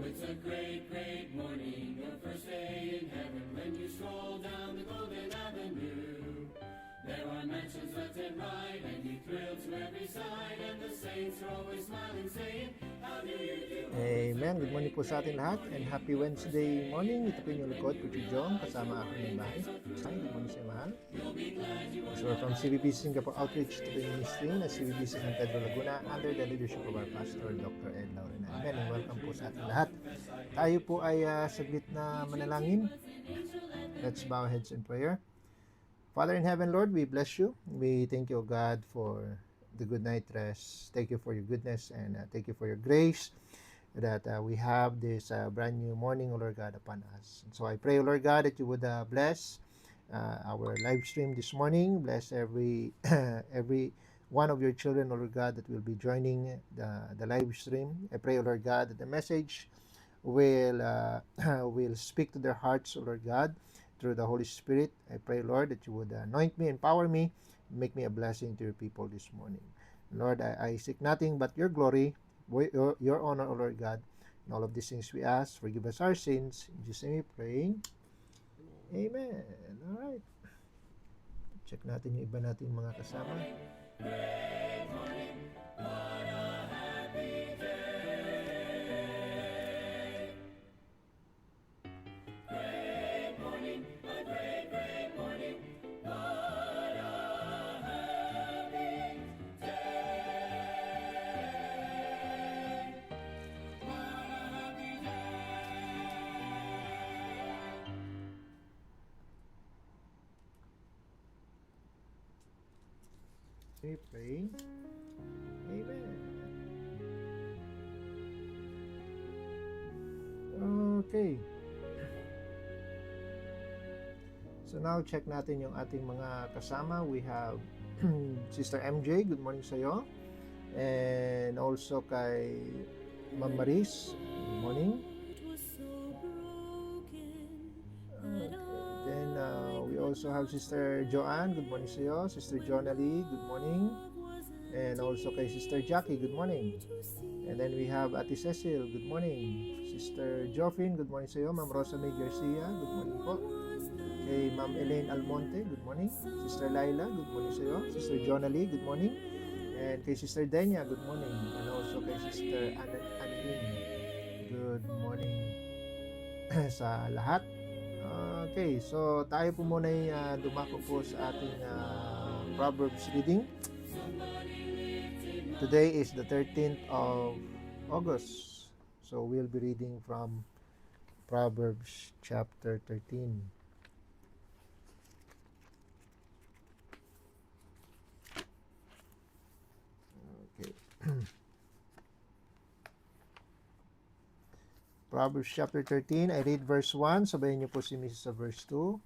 It's a great, great morning, the first day in heaven, when you stroll down the golden avenue. There are mansions left and right, and you thrill to every side, and the saints are always smiling, saying, how do you do? Amen. Good morning po sa atin lahat and happy Wednesday morning. Ito po yung lingkod, Kuya Jong, kasama ako ng bahay. Good morning sa mahal. So we're from CBBC Singapore Outreach to the Ministry na CBBC San Pedro Laguna under the leadership of our Pastor Dr. Ed Laurena. Amen and welcome po sa atin lahat. Tayo po ay saglit na manalangin. Let's bow our heads in prayer. Father in heaven, Lord, we bless you. We thank you, God, for the good night rest. Thank you for your goodness and thank you for your grace that we have this brand new morning, O Lord God, upon us. And so I pray, O Lord God, that you would bless our live stream this morning. Bless every every one of your children, O Lord God, that will be joining the live stream. I pray, O Lord God, that the message will will speak to their hearts, O Lord God, through the Holy Spirit. I pray, Lord, that you would anoint me, empower me, make me a blessing to your people this morning. Lord, I seek nothing but your glory, your honor, O Lord God. And all of these things we ask. Forgive us our sins. In Jesus' name we pray. Amen. Alright. Check natin yung iba nating mga kasama. We pray. Amen. Okay. So now check natin yung ating mga kasama. We have Sister MJ, good morning sa iyo. And also kay Ma'am Maris, good morning. Then we also have Sister Joanne, good morning sa iyo. Sister Jonalie, good morning. And also kay Sister Jackie, good morning. And then we have Ate Cecil, good morning. Sister Joffin, good morning sa iyo. Ma'am Rosa May Garcia, good morning po. Kay Ma'am Elaine Almonte, good morning. Sister Laila, good morning sa iyo. Sister Jonalie, good morning. And kay Sister Denya, good morning. And also kay Sister Annalyn, good morning sa lahat. Okay, so tayo po muna ay dumako po sa ating Proverbs reading. Today is the 13th of August. So we'll be reading from Proverbs chapter 13. Okay. Proverbs chapter 13, I read verse 1. Sabayin niyo po si Mrs. sa verse 2.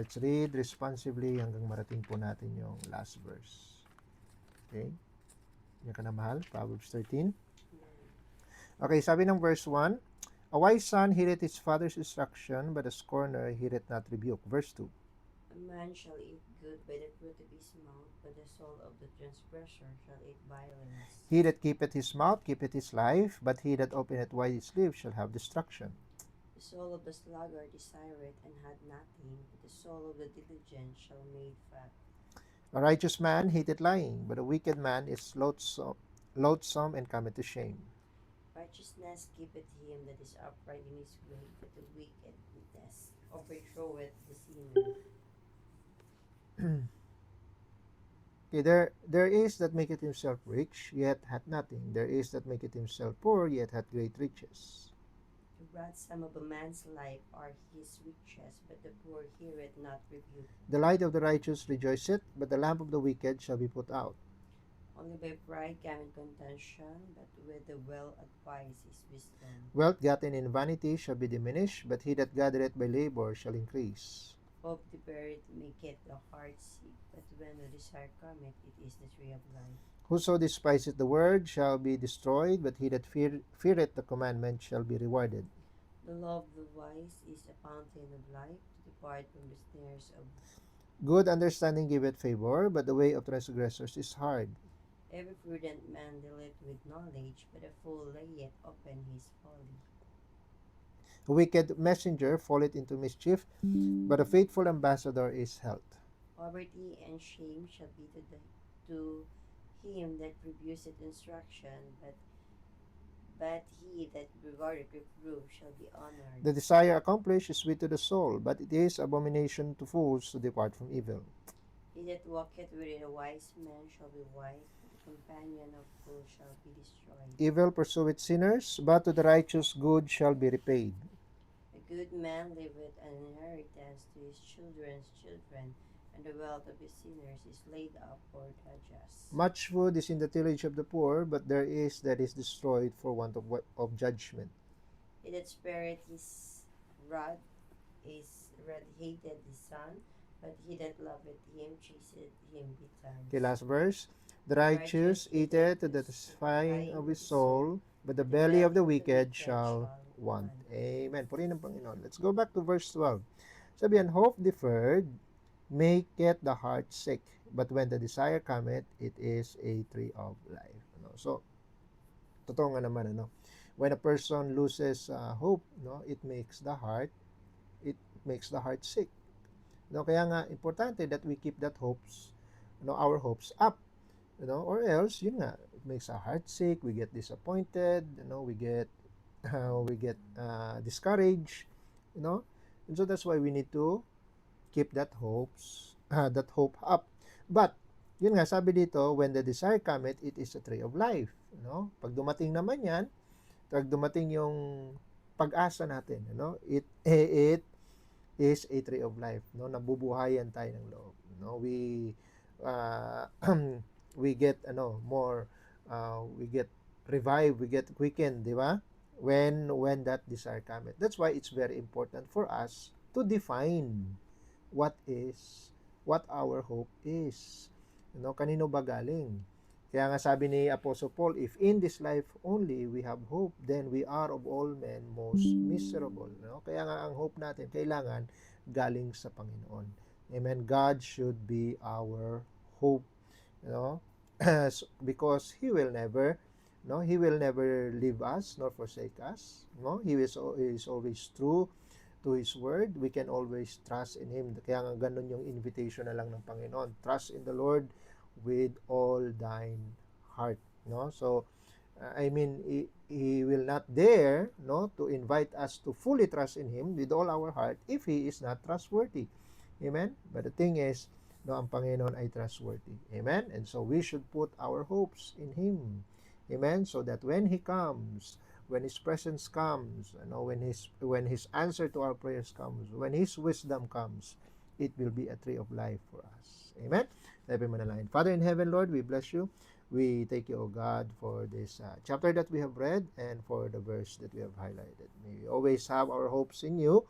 Let's read responsively hanggang marating po natin yung last verse. Okay? Yan ka na mahal, Proverbs 13. Okay, sabi ng verse 1, a wise son heareth his father's instruction, but a scorner heareth not rebuke. Verse 2. A man shall eat good by the fruit of his mouth, but the soul of the transgressor shall eat violence. He that keepeth his mouth keepeth his life, but he that openeth wide his lips shall have destruction. The soul of the sluggard desireth and had nothing, but the soul of the diligent shall made fat. A righteous man hateth lying, but a wicked man is loathsome and cometh to shame. Righteousness keepeth him that is upright in his way, but the wickedness overthroweth the sinner. Okay, there is that maketh himself rich, yet hath nothing. There is that maketh himself poor, yet hath great riches. The ransom of a man's life are his riches, but the poor heareth not rebuke. The light of the righteous rejoiceth, but the lamp of the wicked shall be put out. Only by pride cometh contention, but with the well-advised is wisdom. Wealth gotten in vanity shall be diminished, but he that gathereth by labor shall increase. Hope deferred maketh the heart sick, but when the desire cometh, it is the tree of life. Whoso despiseth the word shall be destroyed, but he that feareth the commandment shall be rewarded. The law of the wise is a fountain of life, to depart from the snares of Good understanding giveth favor, but the way of transgressors is hard. Every prudent man dealeth with knowledge, but a fool layeth open his folly. A wicked messenger falleth into mischief, but a faithful ambassador is health. Poverty and shame shall be to him that refuseth instruction, but he that regardeth reproof shall be honored. The desire accomplished is sweet to the soul, but it is abomination to fools to depart from evil. He that walketh with a wise man shall be wise, but the companion of fools shall be destroyed. Evil pursueth sinners, but to the righteous good shall be repaid. A good man leaveth an inheritance to his children's children, and the wealth of his sinners is laid up for the just. Much food is in the tillage of the poor, but there is that is destroyed for want of judgment. He that spareth his rod hated his son, but he that loveth him chaseth him betimes. Okay, last verse. The righteous eateth to the satisfying of his soul, but the belly of the wicked shall want. Amen. Purihin ng Panginoon. Let's go back to verse 12. Sabihan, hope deferred maketh the heart sick, but when the desire cometh, it is a tree of life. So, totoo nga naman, when a person loses hope, it makes the heart sick. Kaya nga importante that we keep that our hopes up. Or else, yun nga, it makes our heart sick, we get disappointed, we get discouraged, and so that's why we need to keep that hope up. But yun nga, sabi dito, when the desire cometh, it is a tree of life. Pag dumating naman yan, pag dumating yung pag-asa natin, it is a tree of life. Nabubuhayan tayo ng loob. We get more, we get revived, we get quickened, di ba? When that desire cometh. That's why it's very important for us to define what our hope is. Kanino ba galing? Kaya nga sabi ni Apostle Paul, if in this life only we have hope, then we are of all men most miserable. Kaya nga ang hope natin kailangan galing sa Panginoon. Amen. God should be our hope. Because He will never leave us nor forsake us. He is always true to His word. We can always trust in Him. Kaya nga ganun yung invitation na lang ng Panginoon. Trust in the Lord with all thine heart. So, He will not dare to invite us to fully trust in Him with all our heart if He is not trustworthy. Amen? But the thing is, ang Panginoon ay trustworthy. Amen? And so we should put our hopes in Him. Amen? So that when He comes, when His presence comes, when His answer to our prayers comes, when His wisdom comes, it will be a tree of life for us. Amen? Tayo manalangin. Father in heaven, Lord, we bless You. We thank You, O God, for this chapter that we have read and for the verse that we have highlighted. May we always have our hopes in You,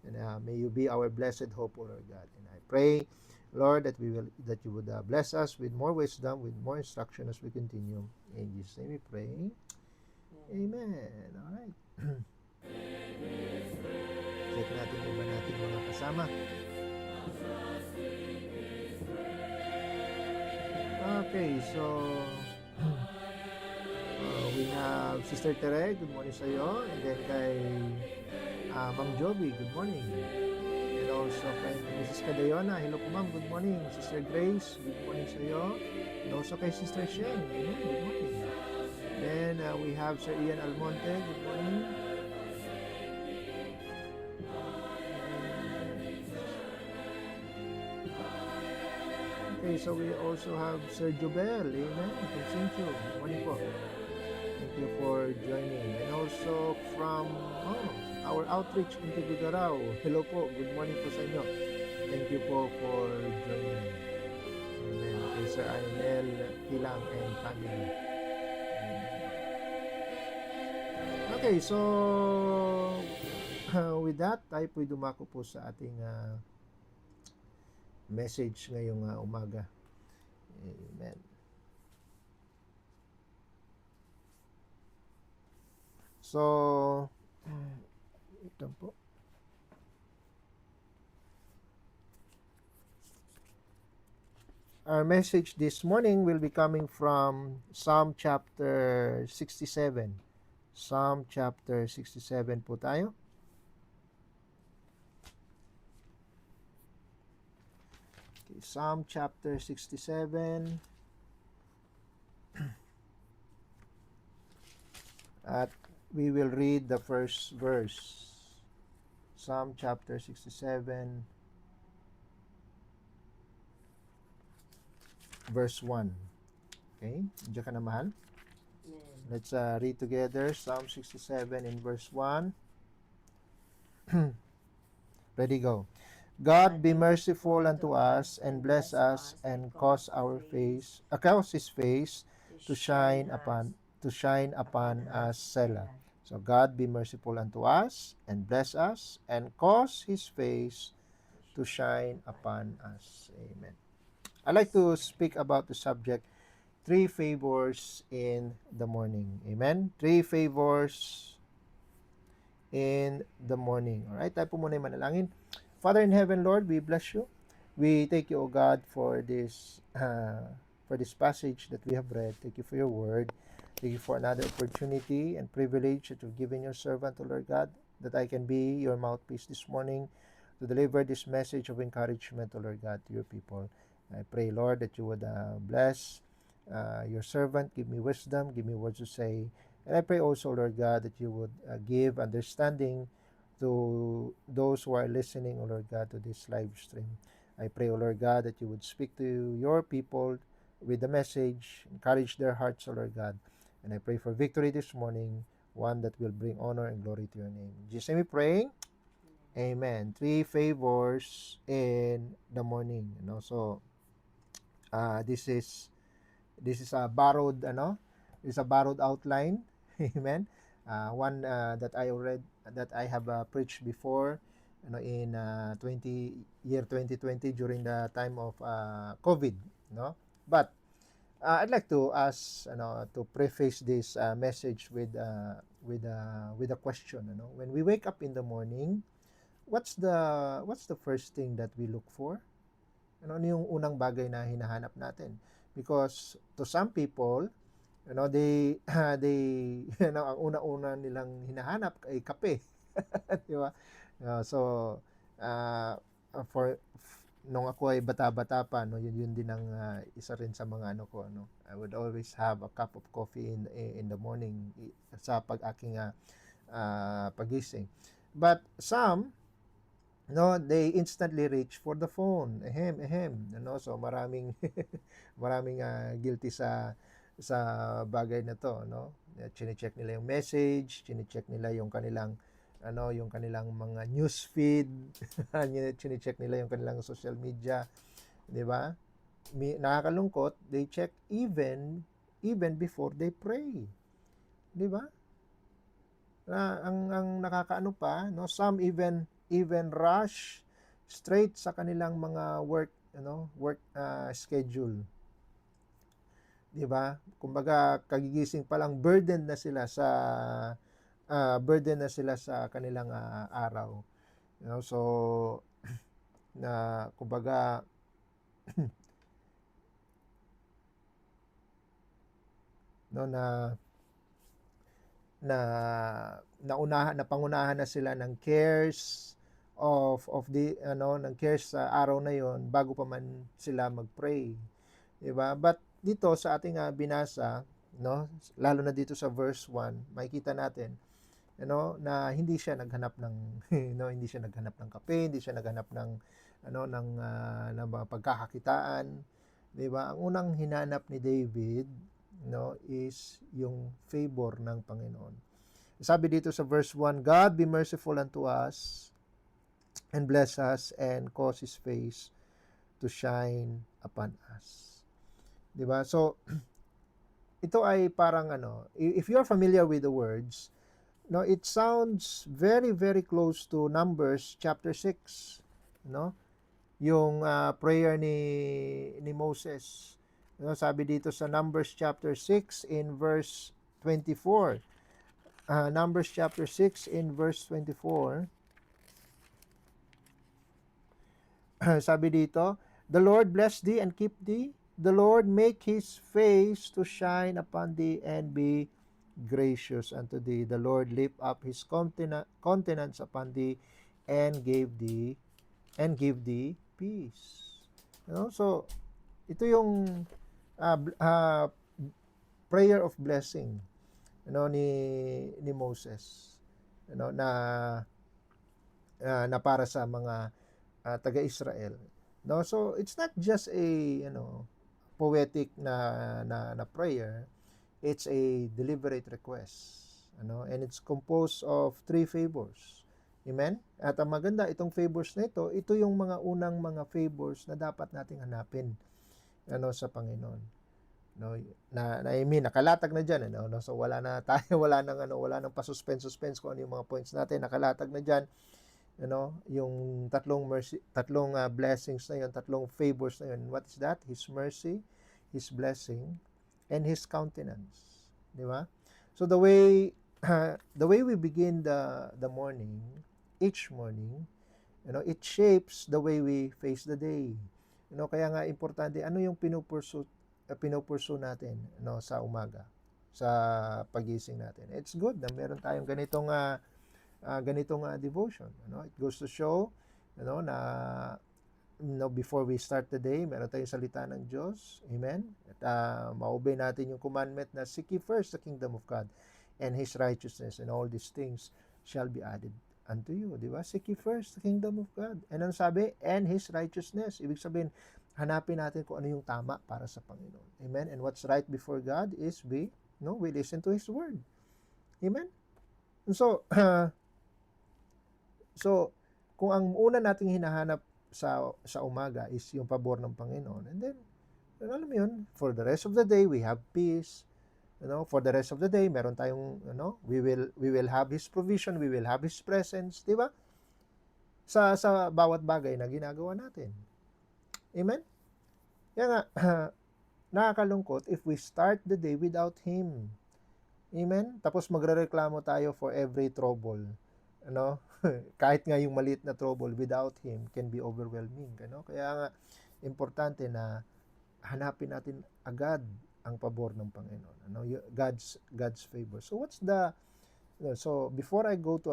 and may You be our blessed hope, O Lord God. And I pray, Lord, that You would bless us with more wisdom, with more instruction as we continue. In Jesus' name we pray. Amen. Alright. Check natin yung iba natin mga kasama. Okay, so we have Sister Tere, good morning sa iyo. And then kay Ma'am Joby, good morning. And also kay Mrs. Cadayona, hello po ma'am, good morning. Sister Grace, good morning sa iyo. And also kay Sister Shen, amen, good morning. Then we have Sir Ian Almonte, good morning. Okay, so we also have Sir Jobel, amen, from Sincho, good morning po. Thank you for joining. And also from our outreach in Tugigaraw, hello po, good morning po sa inyo. Thank you po for joining. Amen. Okay, Sir Arnel Kilang and family. Okay, so with that, tayo po'y dumako po sa ating message ngayong umaga. Amen. So, ito po. Our message this morning will be coming from Psalm chapter 67. Psalm chapter 67 po tayo. Okay, Psalm chapter 67. At we will read the first verse. Psalm chapter 67, verse 1. Okay, diyan ka na mahal. Amen. Let's read together Psalm 67 in verse 1. Ready, go. God be merciful unto us and bless us and cause his face to shine upon us, Selah. So God be merciful unto us and bless us and cause his face to shine upon us. Amen. I'd like to speak about the subject, 3 favors in the morning. Amen? 3 favors in the morning. Alright, tayo po muna yung manalangin. Father in heaven, Lord, we bless you. We thank you, O God, for this passage that we have read. Thank you for your word. Thank you for another opportunity and privilege that you've given your servant, O Lord God, that I can be your mouthpiece this morning to deliver this message of encouragement, O Lord God, to your people. I pray, Lord, that you would bless your servant, give me wisdom, give me words to say. And I pray also, Lord God, that you would give understanding to those who are listening, O Lord God, to this live stream. I pray, O Lord God, that you would speak to your people with the message, encourage their hearts, O Lord God. And I pray for victory this morning, one that will bring honor and glory to your name. In Jesus' name we pray. Amen. 3 favors in the morning. So this is a borrowed outline. Amen. One that I have preached before, in 2020 during the time of COVID. But I'd like to ask, to preface this message with a question. When we wake up in the morning, what's the first thing that we look for? Ano yung unang bagay na hinahanap natin? Because to some people, they ang una-una nilang hinahanap ay kape. Di ba? So nung ako ay bata-bata pa, yun din ang isa rin sa mga ko, I would always have a cup of coffee in the morning sa aking pagising. But some, they instantly reach for the phone. So maraming guilty sa bagay na to, chine-check nila yung message, chine-check nila yung kanilang mga news feed, chine-check nila yung kanilang social media, 'di ba? Nakakalungkot, they check even before they pray. 'Di ba? Ang nakakaano pa, some even rush straight sa kanilang mga work schedule. 'Di ba? Kumbaga kagigising pa lang burden na sila sa kanilang araw. So na kumbaga pangunahan na sila ng cares of the ng cares sa araw na yon bago pa man sila mag-pray. 'Di ba? But dito sa ating binasa, lalo na dito sa verse 1, makikita natin na hindi siya naghanap ng hindi siya naghanap ng kape, hindi siya naghanap ng ng mga pagkakakitaan, 'di ba? Ang unang hinanap ni David is yung favor ng Panginoon. Sabi dito sa verse 1, God be merciful unto us and bless us and cause his face to shine upon us. 'Di ba? So ito ay parang if you're familiar with the words, it sounds very very close to Numbers chapter 6, yung prayer ni Moses. Sabi dito sa Numbers chapter 6 in verse 24. Numbers chapter 6 in verse 24. Sabi dito, The Lord bless thee and keep thee. The Lord make his face to shine upon thee and be gracious unto thee. The Lord lift up his countenance upon thee and give thee peace. So ito yung prayer of blessing ni Moses, na para sa mga taga-Israel. So it's not just a poetic na prayer. It's a deliberate request, and it's composed of 3 favors. Amen? At ang maganda, itong favors na ito yung mga unang mga favors na dapat nating hanapin sa Panginoon. I mean, nakalatag na diyan, So wala na tayo, wala nang pa-suspense kung ano yung mga points natin, nakalatag na diyan. Yung tatlong blessings na yun, tatlong favors na yun. What is that? His mercy, his blessing, and his countenance. Di ba? So the way we begin the morning, each morning, it shapes the way we face the day. Kaya nga importante, ano yung pinupursu natin sa umaga, sa pagising natin. It's good na meron tayong ganitong devotion. It goes to show na before we start the day, meron tayong salita ng Diyos. Amen? At ma-obey natin yung commandment na seek ye first the kingdom of God and his righteousness, and all these things shall be added unto you. Di ba? Seek ye first the kingdom of God. And ano sabi? And his righteousness. Ibig sabihin, hanapin natin kung ano yung tama para sa Panginoon. Amen? And what's right before God is we listen to his word. Amen? And so, kung ang una nating hinahanap sa umaga is yung pabor ng Panginoon, and then, alam mo yun, for the rest of the day, we have peace. For the rest of the day, meron tayong, we will have his provision, we will have his presence, di ba? Sa bawat bagay na ginagawa natin. Amen? Kaya nga, nakakalungkot if we start the day without him. Amen? Tapos magrereklamo tayo for every trouble. Kahit nga yung maliit na trouble, without him can be overwhelming. Kaya nga, importante na hanapin natin agad ang pabor ng Panginoon. God's favor. So what's so before I go to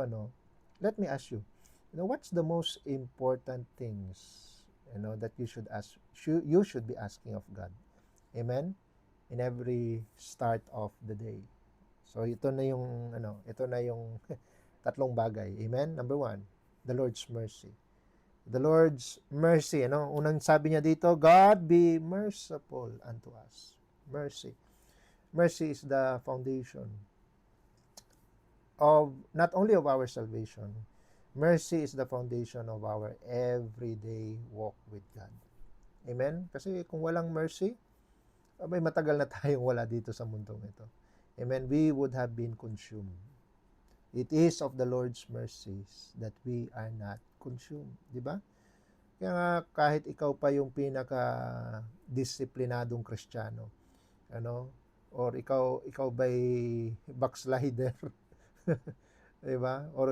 let me ask you, what's the most important things that you should be asking of God? Amen? In every start of the day. So ito na yung tatlong bagay. Amen? Number 1, the Lord's mercy. The Lord's mercy. Unang sabi niya dito, God be merciful unto us. Mercy. Mercy is the foundation of not only of our salvation. Mercy is the foundation of our everyday walk with God. Amen? Kasi kung walang mercy, may matagal na tayong wala dito sa mundong ito. Amen? We would have been consumed. It is of the Lord's mercies that we are not consumed. Di ba? Kaya nga, kahit ikaw pa yung pinaka-disiplinadong Kristiyano, or ikaw ba'y backslider, di ba? Or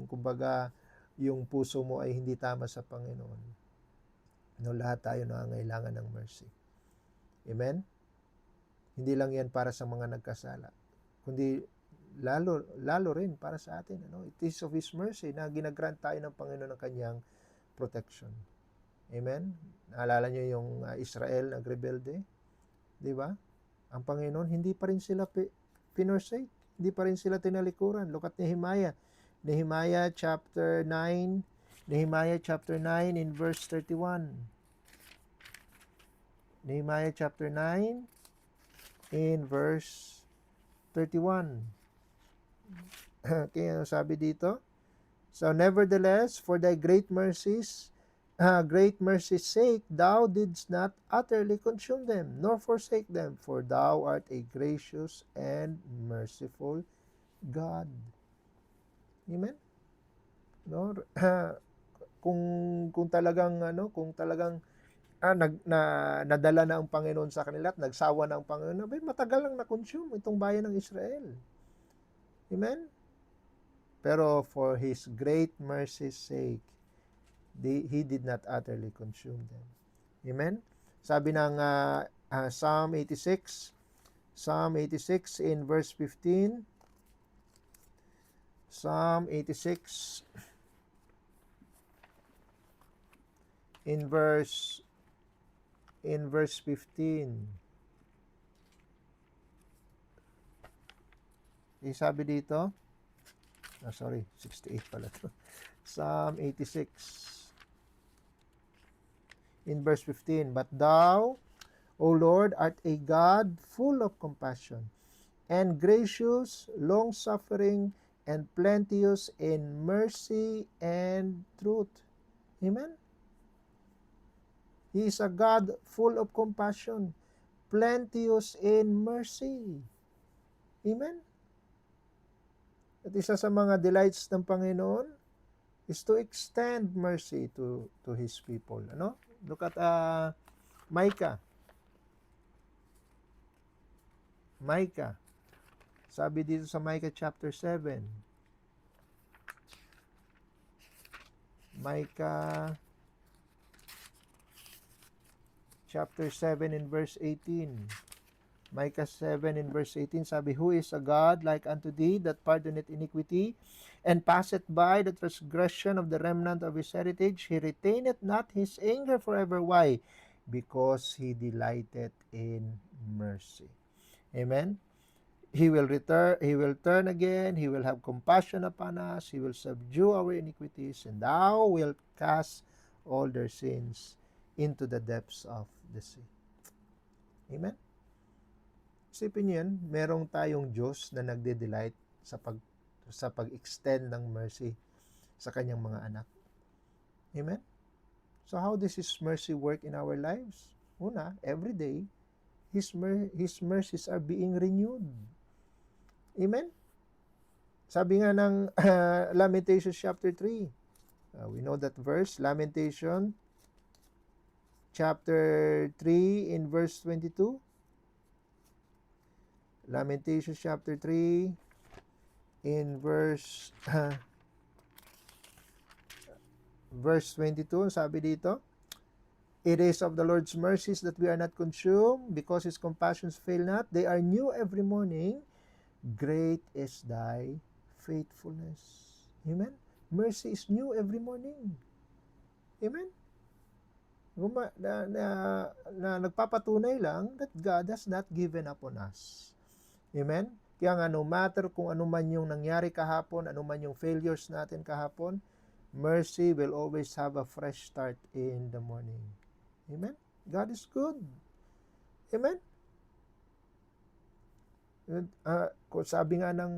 kumbaga, yung puso mo ay hindi tama sa Panginoon. Lahat tayo nangangailangan ng mercy. Amen? Hindi lang yan para sa mga nagkasala, kundi lalo rin para sa atin. It is of his mercy na ginagrant tayo ng Panginoon ng kanyang protection. Amen? Naalala nyo yung Israel nagrebelde? Di ba? Ang Panginoon, hindi pa rin sila pinursake. Hindi pa rin sila tinalikuran. Look at Nehemiah. Nehemiah chapter 9 in verse 31. Nehemiah chapter 9 in verse 31. Kaya sabi dito, so nevertheless, for thy great mercy's sake, thou didst not utterly consume them, nor forsake them, for thou art a gracious and merciful God. Amen? Kung talagang nadala na ang Panginoon sa kanila at nagsawa na ang Panginoon, matagal lang na-consume itong bayan ng Israel. Amen? Pero for his great mercy's sake, he did not utterly consume them. Amen? Sabi ng Psalm 86 in verse 15. Psalm 86 in verse 15. Sabi dito, 68 pala to. Psalm 86 in verse 15. But thou, O Lord, art a God full of compassion, and gracious, long-suffering, and plenteous in mercy and truth. Amen? He is a God full of compassion, plenteous in mercy. Amen? At isa sa mga delights ng Panginoon is to extend mercy to His people. Ano? Look at Micah. Micah. Sabi dito sa Micah chapter 7. Micah chapter 7 in verse 18. Micah 7 in verse 18, sabi, Who is a God like unto thee, that pardoneth iniquity, and passeth by the transgression of the remnant of his heritage? He retaineth not his anger forever. Why? Because he delighteth in mercy. Amen? He will turn again, he will have compassion upon us, he will subdue our iniquities, and thou wilt cast all their sins into the depths of the sea. Amen? Isipin niyo yan, merong tayong Diyos na nagde-delight sa pag-extend ng mercy sa kanyang mga anak. Amen? So how does His mercy work in our lives? Una, every day, His mercies are being renewed. Amen? Sabi nga ng Lamentations chapter 3. We know that verse, Lamentation chapter 3 in verse 22. Lamentations chapter 3 in verse 22, sabi dito, It is of the Lord's mercies that we are not consumed, because His compassions fail not. They are new every morning. Great is thy faithfulness. Amen? Mercy is new every morning. Amen? Nagpapatunay lang that God has not given up on us. Amen? Kaya nga, no matter kung ano man yung nangyari kahapon, ano man yung failures natin kahapon, mercy will always have a fresh start in the morning. Amen? God is good. Amen? Sabi nga ng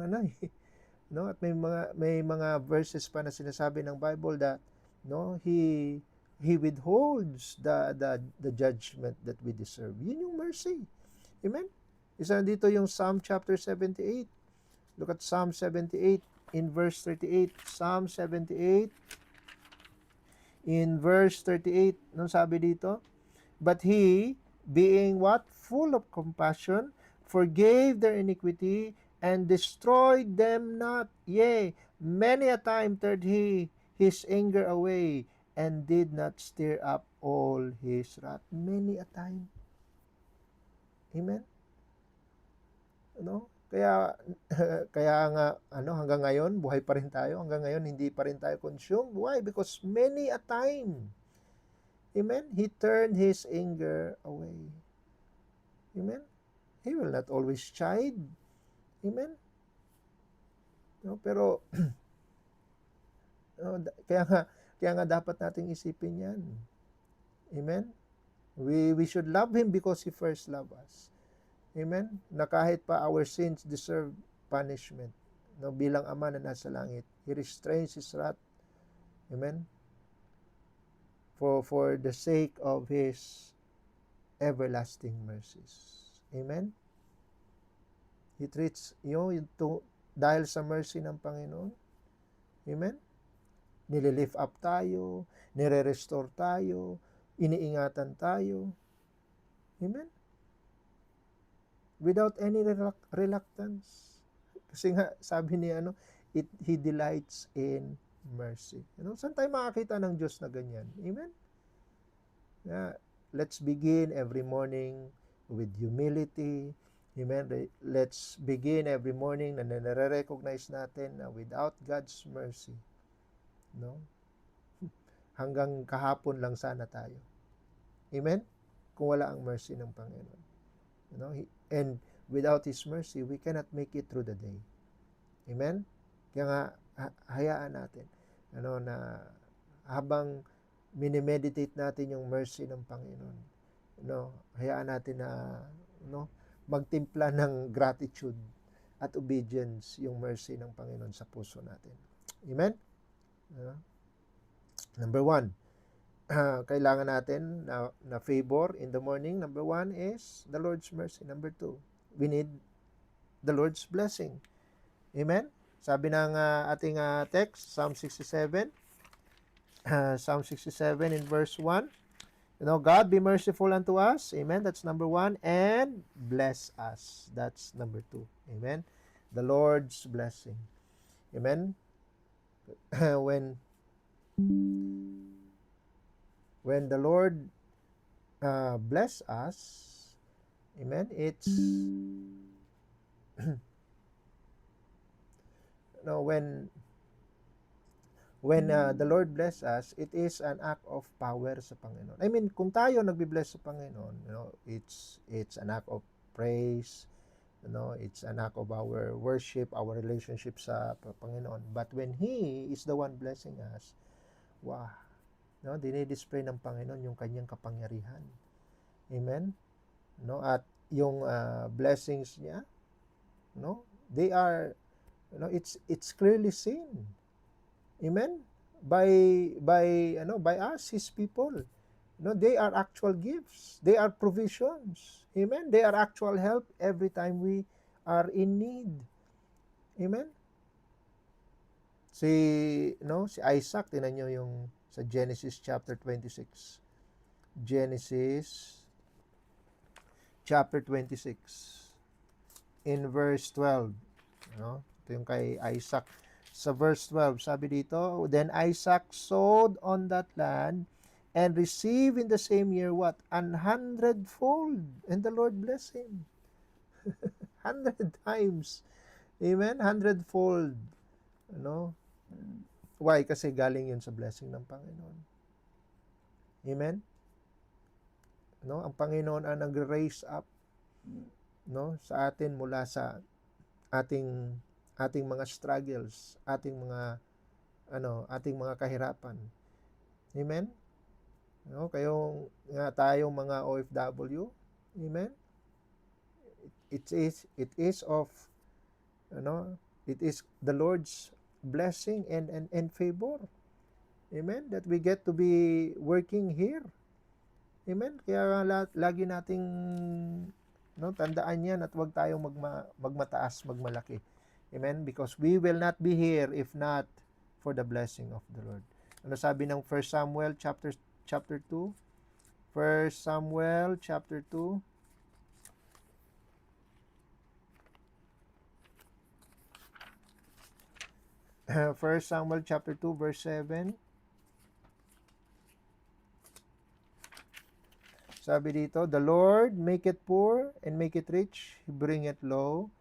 no, at may mga verses pa na sinasabi ng Bible that no, he withholds the judgment that we deserve. Yun yung mercy. Amen? Isa dito yung Psalm chapter 78. Look at Psalm 78 in verse 38. Psalm 78 in verse 38. Nung sabi dito, But he, being what? Full of compassion, forgave their iniquity, and destroyed them not. Yea, many a time turned he his anger away, and did not stir up all his wrath. Many a time. Amen? Ano? Kaya nga hanggang ngayon buhay pa rin tayo, hanggang ngayon hindi pa rin tayo consumed. Why? Because many a time, amen, He turned His anger away. Amen? He will not always chide. Amen? No, pero no, kaya nga dapat nating isipin yan. Amen? We should love Him because He first loved us. Amen? Na kahit pa our sins deserve punishment. No, bilang Ama na nasa langit, He restrains His wrath. Amen? For the sake of His everlasting mercies. Amen? He treats dahil sa mercy ng Panginoon. Amen? Nililift up tayo, nire-restore tayo, iniingatan tayo. Amen? Without any reluctance. Kasi nga, sabi niya, He delights in mercy. Saan tayo makakita ng Diyos na ganyan? Amen? let's begin every morning with humility. Amen. Let's begin every morning na nare-recognize natin na without God's mercy, no? Hanggang kahapon lang sana tayo. Amen? Kung wala ang mercy ng Panginoon. You know, and without His mercy, we cannot make it through the day. Amen? Kaya nga, hayaan natin na habang minimeditate natin yung mercy ng Panginoon, hayaan natin na magtimpla ng gratitude at obedience yung mercy ng Panginoon sa puso natin. Amen? Number 1, kailangan natin na favor in the morning. Number 1 is the Lord's mercy. Number 2, we need the Lord's blessing. Amen? Sabi ng ating text, Psalm 67, Psalm 67 in verse 1, God be merciful unto us. Amen. That's number 1. And bless us. That's number 2. Amen. The Lord's blessing. Amen. When the Lord bless us, amen, it's when the Lord bless us, it is an act of power sa Panginoon. I mean, kung tayo nagbi-bless sa Panginoon, it's an act of praise, it's an act of our worship, our relationship sa Panginoon. But when He is the one blessing us, wow, dinidisplay ng Panginoon yung kanyang kapangyarihan. Amen? At yung blessings niya, they are, it's clearly seen. Amen? By us, His people. They are actual gifts. They are provisions. Amen? They are actual help every time we are in need. Amen? Si Isaac, tinan nyo yung sa Genesis chapter 26. Genesis chapter 26 in verse 12. Ito yung kay Isaac. Sa verse 12, sabi dito, then Isaac sowed on that land and received in the same year what? 100-fold. And the Lord blessed him. 100 times. Amen? 100-fold. Why? Kasi galing yun sa blessing ng Panginoon. Amen? Ang Panginoon ang nag-raise up sa atin mula sa ating mga struggles, ating mga kahirapan. Amen? Kayong tayong mga OFW, amen? It is the Lord's blessing and favor. Amen? That we get to be working here. Amen? Kaya lagi nating tandaan yan at huwag tayong magmataas, magmalaki. Amen? Because we will not be here if not for the blessing of the Lord. Ano sabi ng 1 Samuel chapter 2? 1 Samuel chapter 2. First Samuel chapter 2 verse 7. Sabi dito, the Lord make it poor and make it rich, He bring it low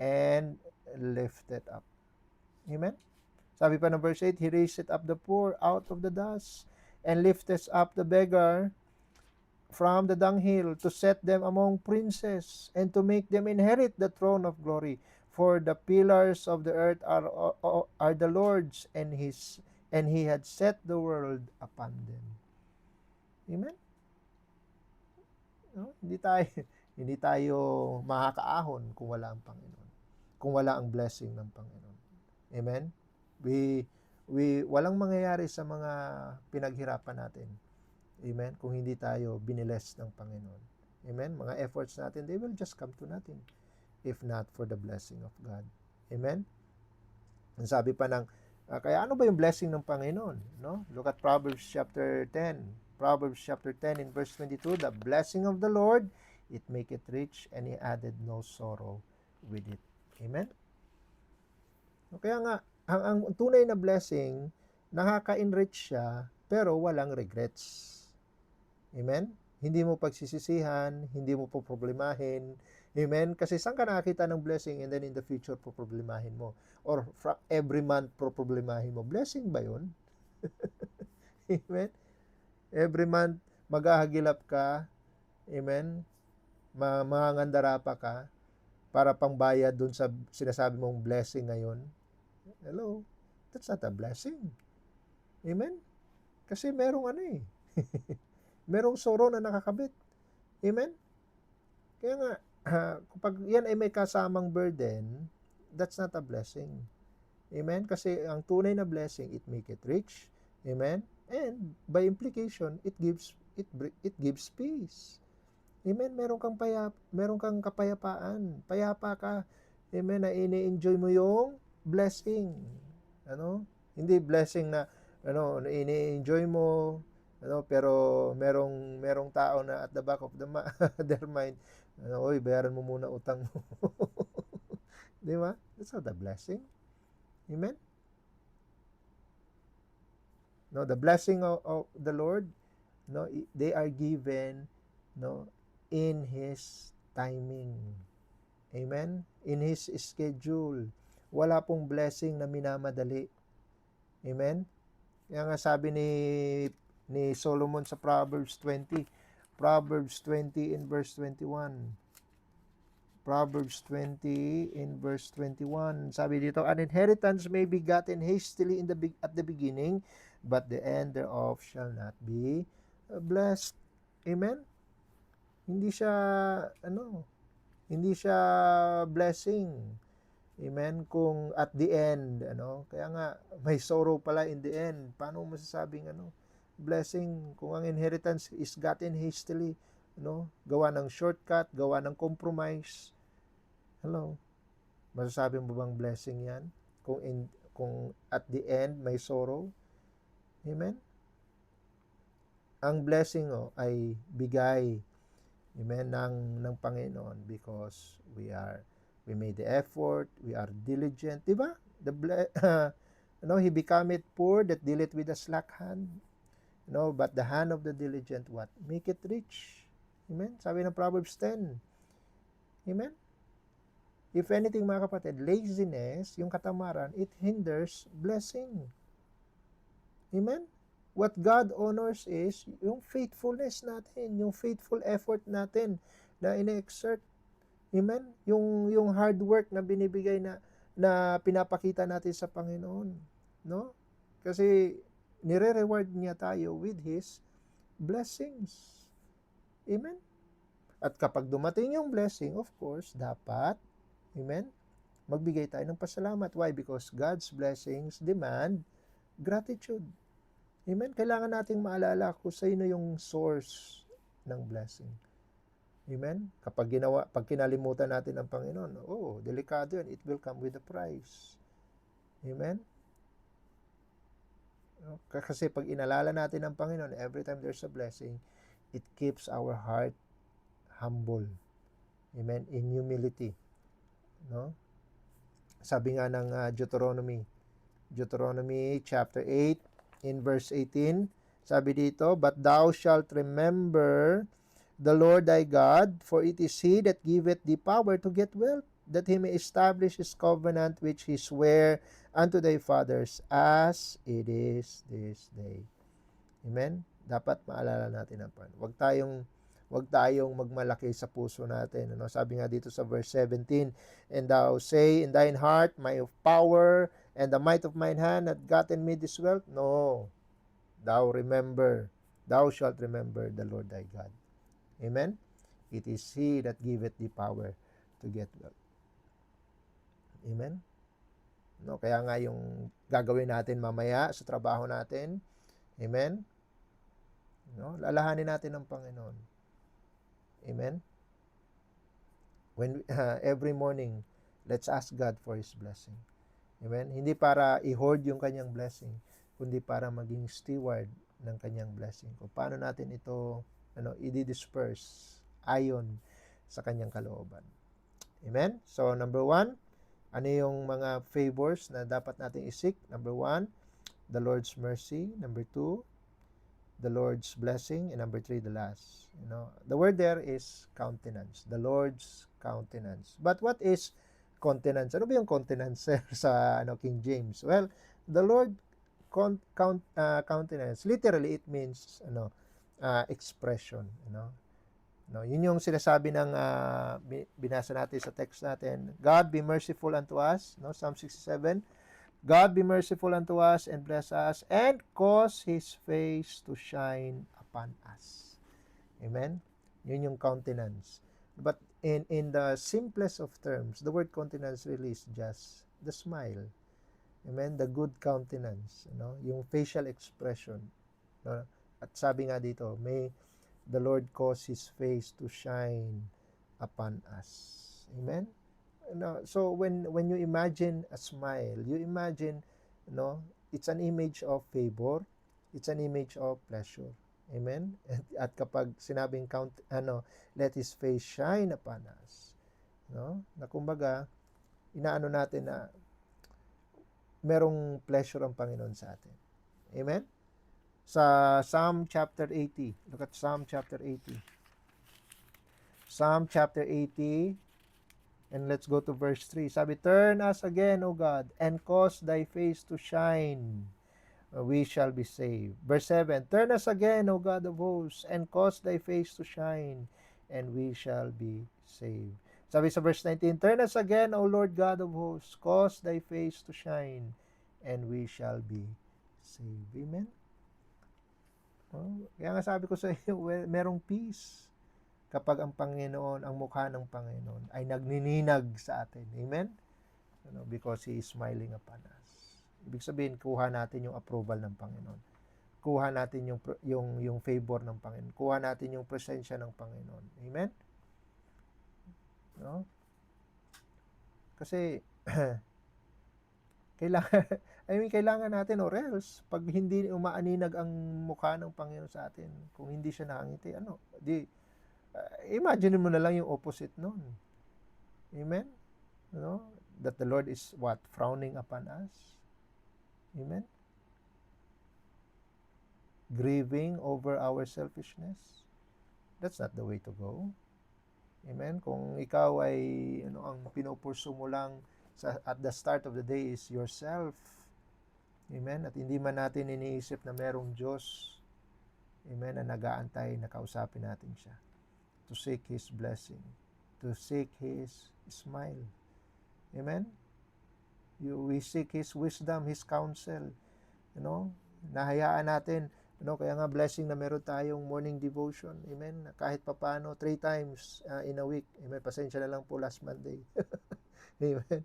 and lift it up. Amen? Sabi pa ng verse 8, He raised up the poor out of the dust and lifteth up the beggar from the dunghill to set them among princes and to make them inherit the throne of glory. For the pillars of the earth are the Lord's, and He had set the world upon them. Amen? Hindi tayo makakaahon kung wala ang Panginoon. Kung wala ang blessing ng Panginoon. Amen? Walang mangyayari sa mga pinaghirapan natin. Amen? Kung hindi tayo biniles ng Panginoon. Amen? Mga efforts natin, they will just come to nothing if not for the blessing of God. Amen? Ang sabi pa ng, kaya ano ba yung blessing ng Panginoon? Look at Proverbs chapter 10. Proverbs chapter 10 in verse 22, the blessing of the Lord, it maketh rich, and He added no sorrow with it. Amen? Kaya nga, ang tunay na blessing, nakaka-enrich siya, pero walang regrets. Amen? Hindi mo pagsisisihan, hindi mo poproblemahin. Amen? Kasi saan ka nakakita ng blessing and then in the future poproblemahin mo? Or every month poproblemahin mo? Blessing ba yun? Amen? Every month maghahagilap ka. Amen? Mangangandara pa ka para pangbayad dun sa sinasabi mong blessing ngayon. Hello? That's not a blessing. Amen? Kasi merong merong sorrow na nakakabit. Amen? Kaya nga, kapag yan ay may kasamang burden, that's not a blessing. Amen? Kasi ang tunay na blessing, it make it rich. Amen? And by implication, it gives peace. Amen? Meron kang kapayapaan. Payapa ka. Amen? Na ini-enjoy mo yung blessing. Hindi blessing na na ini-enjoy mo, pero merong tao na at the back of their mind, oy, bayaran mo muna utang mo. Di ba? That's not a blessing. Amen? No, the blessing of the Lord, they are given, in His timing. Amen? In His schedule. Wala pong blessing na minamadali. Amen? Kaya nga sabi ni Solomon sa Proverbs 20 in verse 21. Proverbs 20 in verse 21. Sabi dito, an inheritance may be gotten hastily at the beginning, but the end thereof shall not be blessed. Amen? Hindi siya blessing. Amen? Kung at the end, kaya nga may sorrow pala in the end. Paano masasabing blessing kung ang inheritance is gotten hastily, gawa ng shortcut, gawa ng compromise? Hello? Masasabi mo bang blessing 'yan? Kung at the end may sorrow? Amen? Ang blessing ay bigay, amen, ng Panginoon because we made the effort, we are diligent, di ba? He become it poor that dealeth with a slack hand. But the hand of the diligent, what? Make it rich. Amen? Sabi ng Proverbs 10. Amen? If anything, mga kapatid, laziness, yung katamaran, it hinders blessing. Amen? What God honors is yung faithfulness natin, yung faithful effort natin na ine-exert. Amen? Yung hard work na binibigay na pinapakita natin sa Panginoon, no? Kasi nire-reward niya tayo with His blessings. Amen? At kapag dumating yung blessing, of course, dapat, amen, magbigay tayo ng pasalamat. Why? Because God's blessings demand gratitude. Amen? Kailangan nating maalala kung sino yung source ng blessing. Amen? Pag kinalimutan natin ang Panginoon, delikado yan. It will come with a price. Amen? Kasi pag inalala natin ang Panginoon, every time there's a blessing, it keeps our heart humble. Amen? In humility. No? Sabi nga ng Deuteronomy chapter 8 in verse 18, sabi dito, but thou shalt remember the Lord thy God, for it is He that giveth thee power to get wealth, that He may establish His covenant which He sware unto thy fathers, as it is this day. Amen? Dapat maalala natin ang Panginoon. Huwag tayong magmalaki sa puso natin. Sabi nga dito sa verse 17, and thou say in thine heart, my power and the might of mine hand hath gotten me this wealth. No. Thou shalt remember the Lord thy God. Amen? It is He that giveth thee power to get wealth. Amen? Kaya nga yung gagawin natin mamaya sa trabaho natin, amen? Lalahanin natin ang Panginoon. Amen? Every morning, let's ask God for His blessing. Amen? Hindi para i-hoard yung kanyang blessing, kundi para maging steward ng kanyang blessing. Kung paano natin ito i-disperse ayon sa kanyang kalooban. Amen? So, number 1, ano yung mga favors na dapat natin isik? Number 1, the Lord's mercy. Number 2, the Lord's blessing, and number 3, the last. The word there is countenance. The Lord's countenance. But what is countenance? Ano ba yung countenance sa King James? Well, the Lord countenance, literally it means expression. Yun yung sinasabi ng binasa natin sa text natin. God be merciful unto us, Psalm 67. God be merciful unto us and bless us and cause His face to shine upon us. Amen? Yun yung countenance. But in the simplest of terms, the word countenance really is just the smile. Amen? The good countenance. Yung facial expression. At sabi nga dito, may the Lord cause His face to shine upon us. Amen? So when you imagine a smile, you imagine, it's an image of favor, it's an image of pleasure. Amen? At kapag sinabing let His face shine upon us, na kumbaga, inaano natin na merong pleasure ang Panginoon sa atin. Amen? Sa Psalm chapter 80, look at Psalm chapter 80. Psalm chapter 80, and let's go to verse 3. Sabi, turn us again, O God, and cause Thy face to shine. We shall be saved. Verse 7, turn us again, O God of hosts, and cause Thy face to shine, and we shall be saved. Sabi sa verse 19, turn us again, O Lord God of hosts, cause Thy face to shine, and we shall be saved. Amen? Kaya nga sabi ko sa iyo, merong peace kapag ang Panginoon, ang mukha ng Panginoon ay nagnininag sa atin. Amen? Because He is smiling upon us. Ibig sabihin, kuha natin yung approval ng Panginoon. Kuha natin yung favor ng Panginoon. Kuha natin yung presensya ng Panginoon. Amen? Kasi, kailangan natin, or else, pag hindi umaaninag ang mukha ng Panginoon sa atin, kung hindi siya nakangiti, imagine mo na lang yung opposite nun. Amen? That the Lord is what? Frowning upon us. Amen? Grieving over our selfishness. That's not the way to go. Amen? Kung ikaw ay, ang pinupursu mo lang at the start of the day is yourself. Amen? At hindi man natin iniisip na merong Diyos. Amen? Na nag-aantay, na kausapin natin siya. To seek His blessing, to seek His smile. Amen? We seek His wisdom, His counsel. Nahayaan natin, kaya nga blessing na meron tayong morning devotion. Amen? Kahit papano, 3 times in a week. Amen? Pasensya na lang po last Monday. Amen?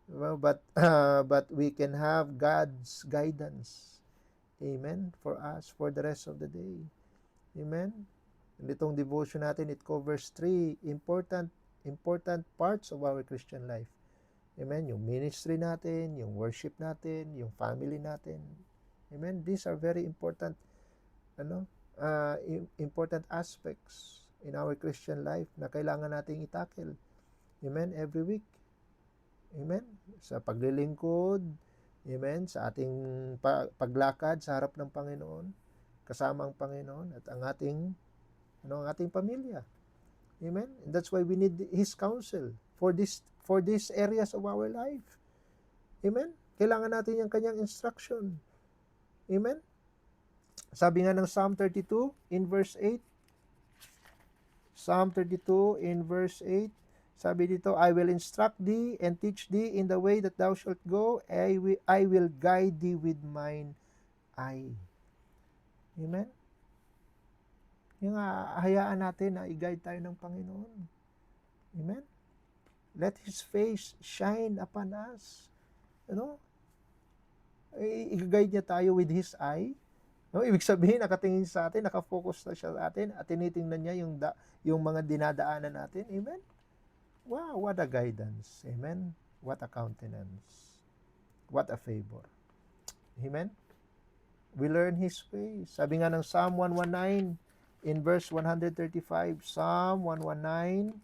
But we can have God's guidance. Amen? For us, for the rest of the day. Amen? Itong devotion natin, it covers 3 important parts of our Christian life. Amen? Yung ministry natin, yung worship natin, yung family natin. Amen? These are very important important aspects in our Christian life na kailangan nating itackle. Amen? Every week. Amen? Sa paglilingkod, amen? Sa ating paglakad sa harap ng Panginoon, kasama ang Panginoon at ang ating pamilya. Amen? And that's why we need His counsel for these areas of our life. Amen? Kailangan natin yung kanyang instruction. Amen? Sabi nga ng Psalm 32 in verse 8. Psalm 32 in verse 8. Sabi dito, I will instruct thee and teach thee in the way that thou shalt go. I will guide thee with mine eye. Amen? Yung hayaan natin na i-guide tayo ng Panginoon. Amen? Let His face shine upon us. I-guide niya tayo with His eye. Ibig sabihin, nakatingin sa atin, nakafocus na siya sa atin, at tinitingnan niya yung mga dinadaanan natin. Amen? Wow, what a guidance. Amen? What a countenance. What a favor. Amen? We learn His ways. Sabi nga ng Psalm 119, in verse 135, Psalm 119,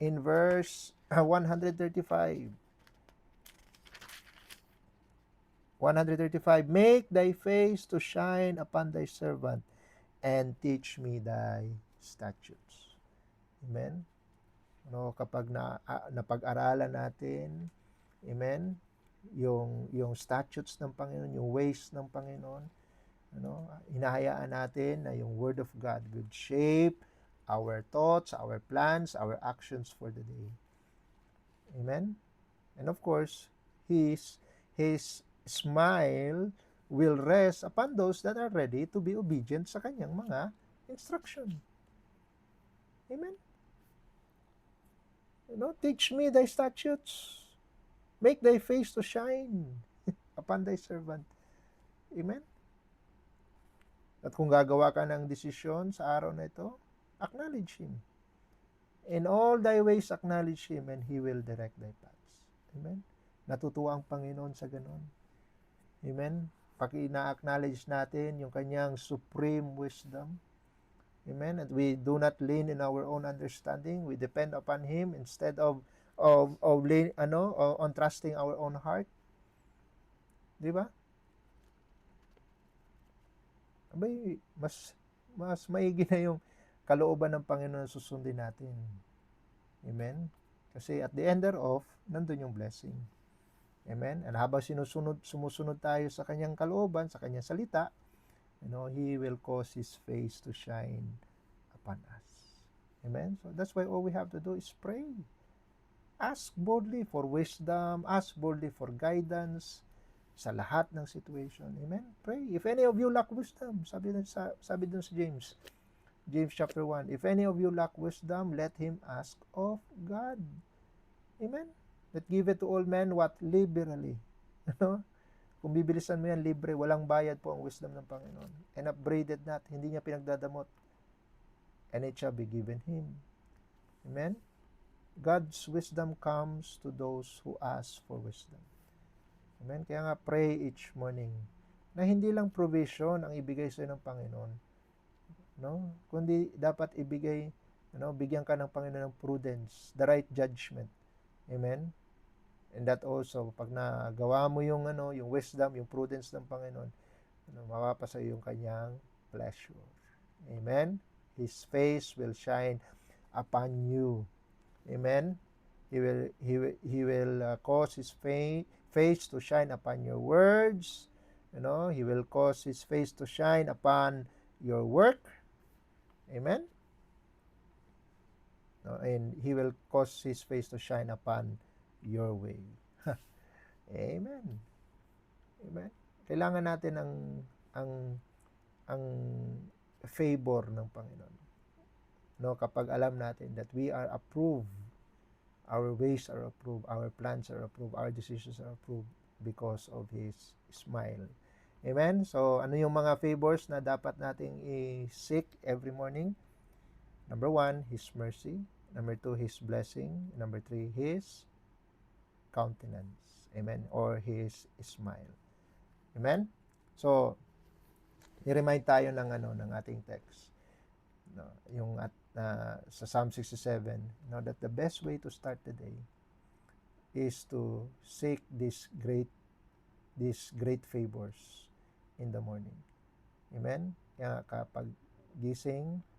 in verse 135. 135, make thy face to shine upon thy servant and teach me thy statutes. Amen? Kapag napag-aralan natin, amen, yung statutes ng Panginoon, yung ways ng Panginoon, hinahayaan natin na yung Word of God will shape our thoughts, our plans, our actions for the day. Amen? And of course, His smile will rest upon those that are ready to be obedient sa kanyang mga instruction. Amen? Teach me thy statutes. Make thy face to shine upon thy servant. Amen? At kung gagawa ka ng desisyon sa araw na ito, acknowledge Him. In all thy ways acknowledge Him and He will direct thy paths. Amen? Natutuwa ang Panginoon sa ganon. Amen? Pag ina-acknowledge natin yung kanyang supreme wisdom, amen, and we do not lean in our own understanding, we depend upon Him instead of on trusting our own heart. Di ba? Abay, mas maigi na yung kalooban ng Panginoon na susundin natin. Amen? Kasi at the end thereof, nandun yung blessing. Amen? And habang sumusunod tayo sa kanyang kalooban, sa kanyang salita, He will cause His face to shine upon us. Amen? So that's why all we have to do is pray. Ask boldly for wisdom, ask boldly for guidance sa lahat ng situation. Amen? Pray. If any of you lack wisdom, sabi dun sa James chapter 1, if any of you lack wisdom, let him ask of God. Amen? That give it to all men what? Liberally. Kung bibilisan mo yan, libre, walang bayad po ang wisdom ng Panginoon. And upbraided not, hindi niya pinagdadamot. And it shall be given Him. Amen? God's wisdom comes to those who ask for wisdom. Amen? Kaya nga, pray each morning na hindi lang provision ang ibigay sa ng Panginoon. Kundi dapat ibigay, bigyan ka ng Panginoon ng prudence, the right judgment. Amen? And that also, pag nagawa mo yung wisdom, yung prudence ng Panginoon, mapapasa yung kanyang pleasure. Amen? His face will shine upon you. Amen? He will cause His face to shine upon your words. He will cause His face to shine upon your work. Amen? And He will cause His face to shine upon your way. Amen. Amen. Kailangan natin ang favor ng Panginoon. Kapag alam natin that we are approved, our ways are approved, our plans are approved, our decisions are approved because of His smile. Amen. So, ano yung mga favors na dapat nating i-seek every morning? Number 1, His mercy. Number 2, His blessing. Number 3, His countenance. Amen. Or His smile. Amen. So, i-remind tayo ng ating text. Yung sa Psalm 67, that the best way to start the day is to seek these great favors in the morning. Amen. Kaya kapag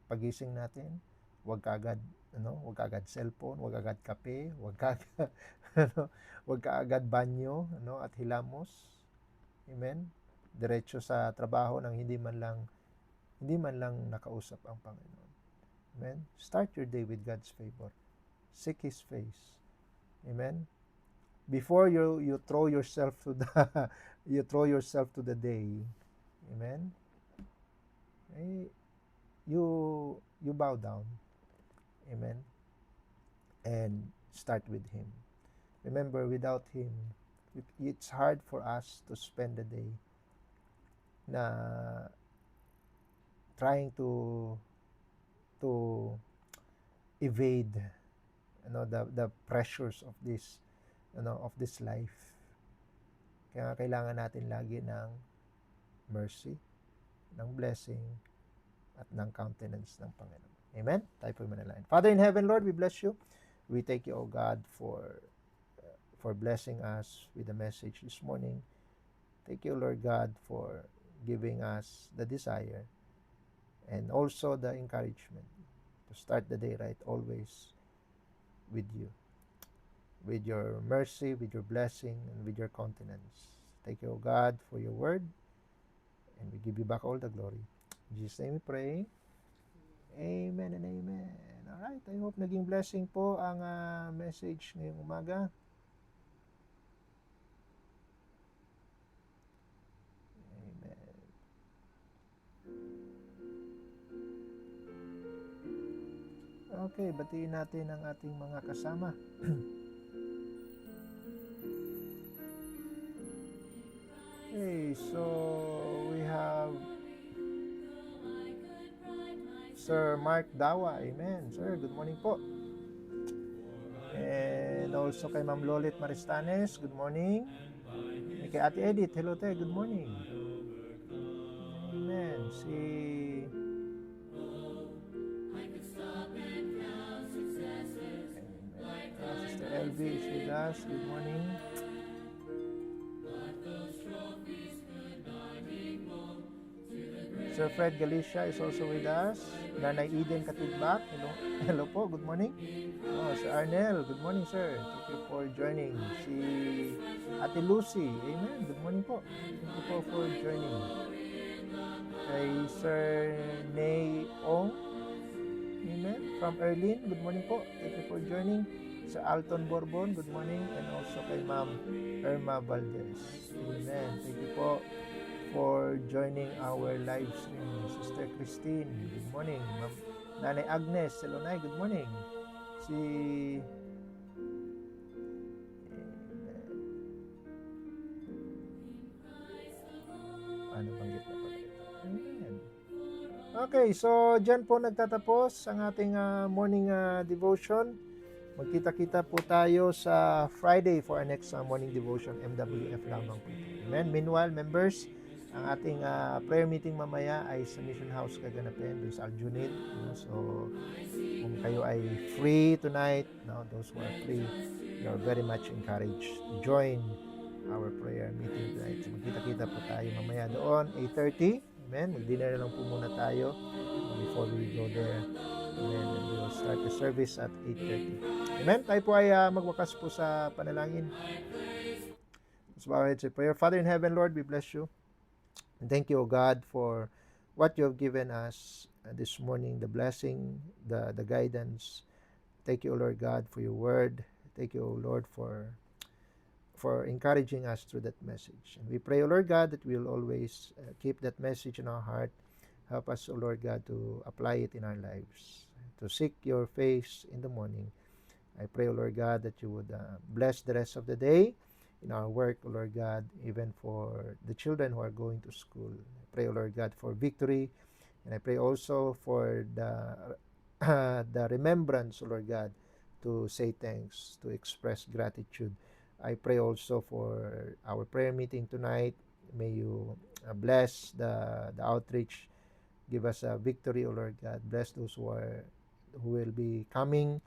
pagising natin, wag kaagad cellphone, wag agad kape, wag kaagad banyo, at hilamos. Amen. Diretso sa trabaho nang hindi man lang nakausap ang Panginoon. Amen. Start your day with God's favor. Seek His face. Amen. Before you throw yourself to the day, amen. You bow down. Amen. And start with Him. Remember, without Him, it's hard for us to spend the day na trying to evade the pressures of this life. Kaya kailangan natin lagi ng mercy, ng blessing, at ng countenance ng Panginoon. Amen? Tayo po manalangin. Father in heaven, Lord, we bless you. We thank you, O God, for blessing us with the message this morning. Thank you, Lord God, for giving us the desire and also the encouragement to start the day right always with you, with your mercy, with your blessing, and with your countenance. Thank you, O God, for your word, and we give you back all the glory. In Jesus' name we pray. Amen and amen. Alright, I hope naging blessing po ang message ngayong umaga. Amen. Okay, batiin natin ang ating mga kasama. Okay, so we have Sir Mark Dawa. Amen. Sir, good morning po. And also kay Ma'am Lolit Maristanes, good morning. And kay Ate Edith, hello te, good morning. Amen. Si Sister LV is with us, good morning. Sir Fred Galicia is also with us. Nanay Eden Katigbak, hello. Hello po, good morning. Oh, Sir Arnel, good morning sir. Thank you for joining. Si Ate Lucy, amen. Good morning po. Thank you po for joining. Kay Sir Nay Ong, amen. From Erlin, good morning po. Thank you for joining. Sir Alton Borbon, good morning. And also kay Ma'am Irma Valdez, amen. Thank you po for joining our live stream. Sister Christine, good morning. Ma'am Nanay Agnes, hello Nay, good morning. Si ano banggit na pala ito? Amen. Okay, so dyan po nagtatapos ang ating morning devotion. Magkita-kita po tayo sa Friday for our next morning devotion. MWF lamang po ito. Amen. Meanwhile, members, ang ating prayer meeting mamaya ay sa Mission House Kaganapen, doon sa Aljunid. So, kung kayo ay free tonight, those who are free, you are very much encouraged to join our prayer meeting tonight. So, magkita-kita po tayo mamaya doon, 8:30. Amen. Mag-dinner na lang po muna tayo before we go there. Amen. And we will start the service at 8:30. Amen. Tayo po ay magwakas po sa panalangin. Let's bow our heads in prayer. Father in heaven, Lord, we bless you. And thank you, O God, for what you have given us this morning, the blessing, the guidance. Thank you, O Lord God, for your word. Thank you, O Lord, for encouraging us through that message. And we pray, O Lord God, that we will always keep that message in our heart. Help us, O Lord God, to apply it in our lives, to seek your face in the morning. I pray, O Lord God, that you would bless the rest of the day in our work, O Lord God, even for the children who are going to school. I pray, O Lord God, for victory, and I pray also for the remembrance, O Lord God, to say thanks, to express gratitude. I pray also for our prayer meeting tonight. May you bless the outreach. Give us a victory, O Lord God. Bless those who will be coming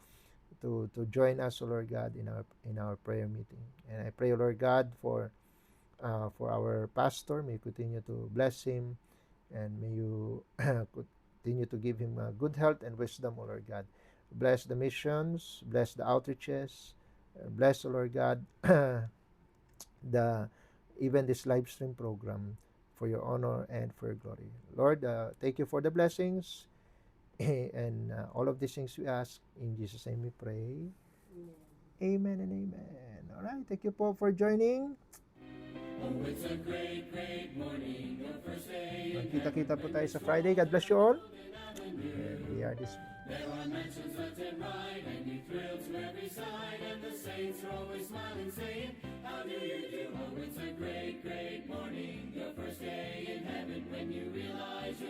to join us, O Lord God, in our prayer meeting. And I pray, O Lord God, for our pastor. May you continue to bless him, and may you continue to give him good health and wisdom, O Lord God. Bless the missions, bless the outreaches, bless, O Lord God, even this live stream program, for your honor and for your glory. Lord, thank you for the blessings. And all of these things we ask in Jesus' name we pray. Amen and amen. All right, thank you po for joining. Oh, it's a great, great morning, your first day. Magkita-kita po tayo sa Friday. God bless you all. And we are dismissed. There are mansions left and right, and you thrill to every side, and the saints are always smiling, saying, how do you do? Oh, it's a great, great morning, your first day in heaven, when you realize you're